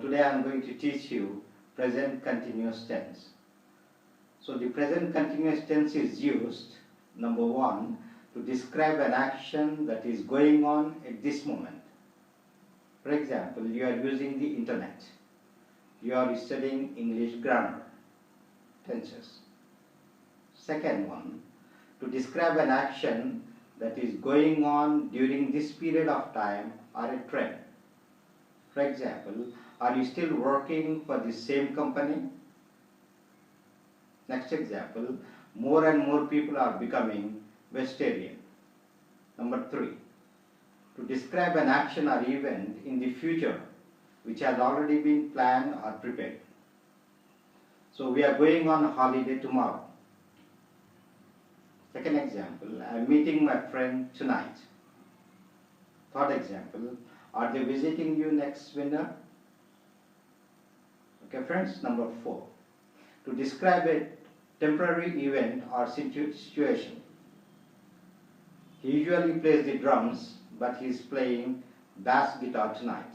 today I am going to teach you present continuous tense. So the present continuous tense is used, number one, to describe an action that is going on at this moment. For example, you are using the internet. You are studying English grammar, tenses. Second one, to describe an action that is going on during this period of time or a trend. For example, are you still working for the same company? Next example, more and more people are becoming vegetarian. Number three, to describe an action or event in the future which has already been planned or prepared. So we are going on a holiday tomorrow. Second example, I am meeting my friend tonight. Third example, are they visiting you next winter? Okay friends, number four, to describe a temporary event or situation. He usually plays the drums, but he is playing bass guitar tonight.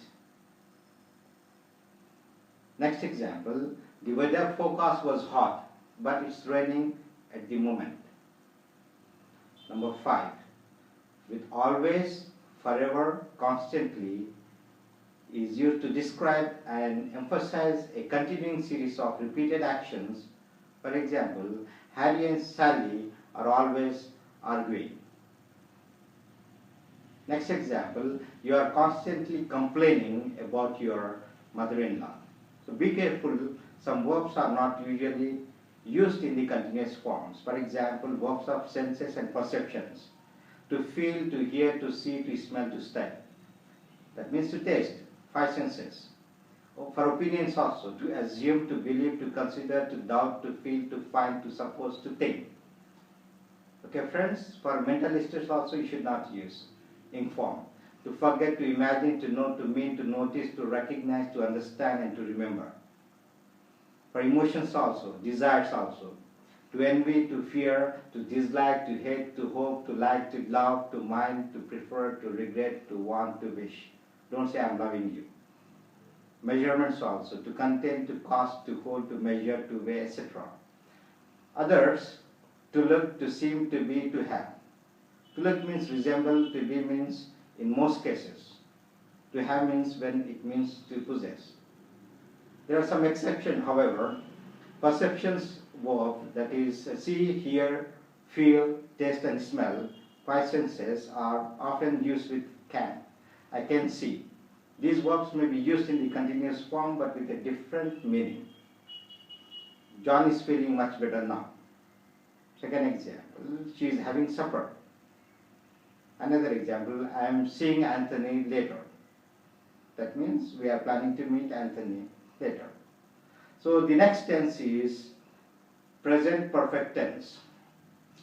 Next example, the weather forecast was hot, but it's raining at the moment. Number five, with always, forever, constantly is used to describe and emphasize a continuing series of repeated actions. For example, Harry and Sally are always arguing. Next example, you are constantly complaining about your mother-in-law. So be careful, some verbs are not usually used in the continuous forms. For example, verbs of senses and perceptions. To feel, to hear, to see, to smell, to smell. That means to taste, 5 senses. For opinions also, to assume, to believe, to consider, to doubt, to feel, to find, to suppose, to think. Okay friends, for mental states also you should not use inform. To forget, to imagine, to know, to mean, to notice, to recognize, to understand and to remember. For emotions also, desires also. To envy, to fear, to dislike, to hate, to hope, to like, to love, to mind, to prefer, to regret, to want, to wish. Don't say I'm loving you. Measurements also, to contain, to cost, to hold, to measure, to weigh, etc. Others, to look, to seem, to be, to have. To look means resemble, to be means in most cases. To have means when it means to possess. There are some exceptions, however. Perceptions verb, that is see, hear, feel, taste and smell, 5 senses are often used with can. I can see. These verbs may be used in the continuous form but with a different meaning. John is feeling much better now. Second example, she is having supper. Another example, I am seeing Anthony later. That means we are planning to meet Anthony later. So the next tense is present perfect tense.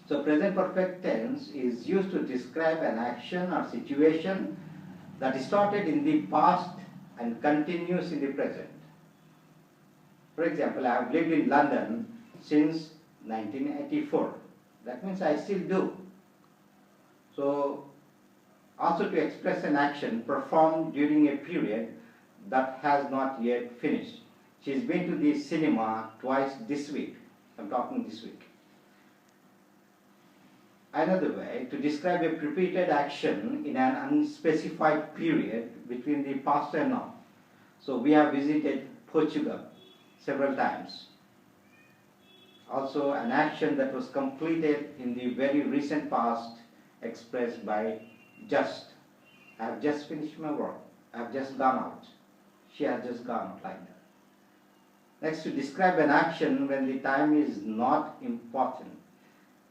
So present perfect tense is used to describe an action or situation that started in the past and continues in the present. For example, I have lived in London since 1984. That means I still do. So also to express an action performed during a period that has not yet finished. She's been to the cinema twice this week. I'm talking this week. Another way, to describe a repeated action in an unspecified period between the past and now. So we have visited Portugal several times. Also an action that was completed in the very recent past expressed by just. I have just finished my work. I have just gone out. She has just gone out, like that. Next, to describe an action when the time is not important.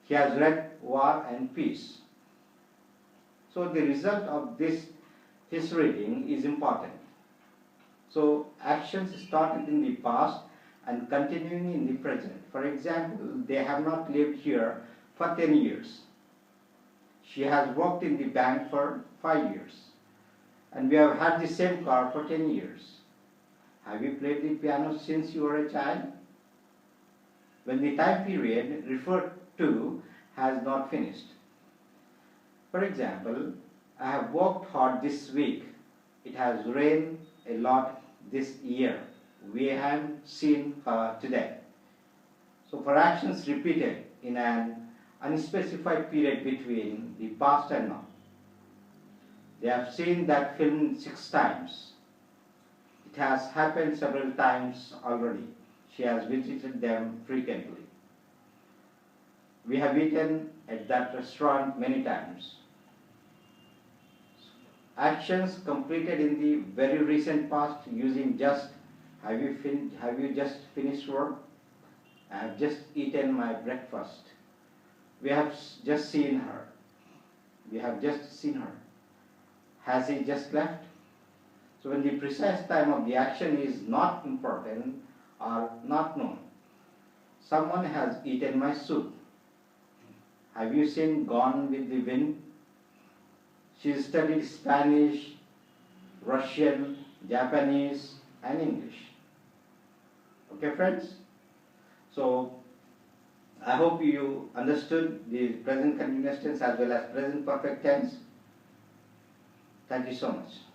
He has read War and Peace. So the result of his reading is important. So actions started in the past and continuing in the present. For example, they have not lived here for 10 years. She has worked in the bank for 5 years. And we have had the same car for 10 years. Have you played the piano since you were a child? When the time period referred to has not finished. For example, I have worked hard this week. It has rained a lot this year. We haven't seen her today. So for actions repeated in an unspecified period between the past and now, they have seen that film 6 times. It has happened several times already. She has visited them frequently. We have eaten at that restaurant many times. Actions completed in the very recent past using just have you just finished work? I have just eaten my breakfast. We have just seen her. We have just seen her. Has he just left? So when the precise time of the action is not important or not known. Someone has eaten my soup. Have you seen Gone with the Wind? She studied Spanish, Russian, Japanese and English. Okay friends? So I hope you understood the present continuous tense as well as present perfect tense. Thank you so much.